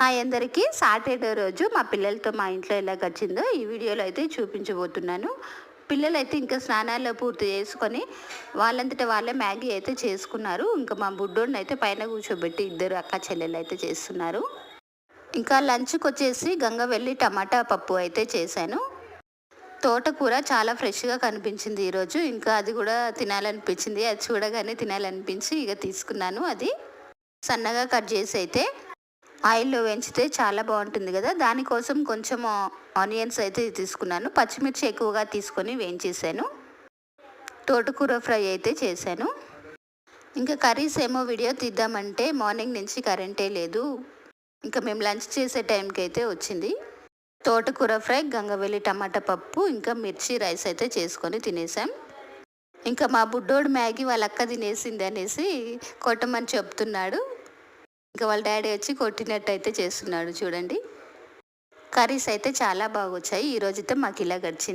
Hi అందరికీ. Saturday రోజు మా పిల్లలతో మా ఇంట్లో ఎలా గడిచిందో ఈ వీడియోలో అయితే చూపించబోతున్నాను. పిల్లలైతే ఇంకా స్నానాల్లో పూర్తి చేసుకొని వాళ్ళంతట వాళ్ళే మ్యాగీ అయితే చేసుకున్నారు. ఇంకా మా బుడ్డోడిని అయితే పైన కూర్చోబెట్టి ఇద్దరు అక్క చెల్లెలు అయితే చేస్తున్నారు. ఇంకా లంచ్కి వచ్చేసి గంగవెల్లి టమాటా పప్పు అయితే చేశాను. తోటకూర చాలా ఫ్రెష్గా కనిపించింది ఈరోజు. ఇంకా అది కూడా తినాలనిపించింది. అది చూడగానే తినాలనిపించి ఇక తీసుకున్నాను. అది సన్నగా కట్ చేసి అయితే ఆయిల్లో వేయించితే చాలా బాగుంటుంది కదా. దానికోసం కొంచెం ఆనియన్స్ అయితే తీసుకున్నాను. పచ్చిమిర్చి ఎక్కువగా తీసుకొని వేయించేసాను. తోటకూర ఫ్రై అయితే చేశాను. ఇంకా కర్రీస్ ఏమో వీడియో తీద్దామంటే మార్నింగ్ నుంచి కరెంటే లేదు. ఇంకా మేము లంచ్ చేసే టైంకి అయితే వచ్చింది. తోటకూర ఫ్రై, గంగవెల్లి టమాటా పప్పు, ఇంకా మిర్చి రైస్ అయితే చేసుకొని తినేసాం. ఇంకా మా బుడ్డోడు మ్యాగీ వాళ్ళ అక్క తినేసింది అనేసి కొట్టమని చెప్తున్నాడు. ఇంకా వాళ్ళ డాడీ వచ్చి కొట్టినట్టు అయితే చేస్తున్నాడు చూడండి. కర్రీస్ అయితే చాలా బాగా వచ్చాయి. ఈరోజైతే మాకు ఇలా గడిచింది.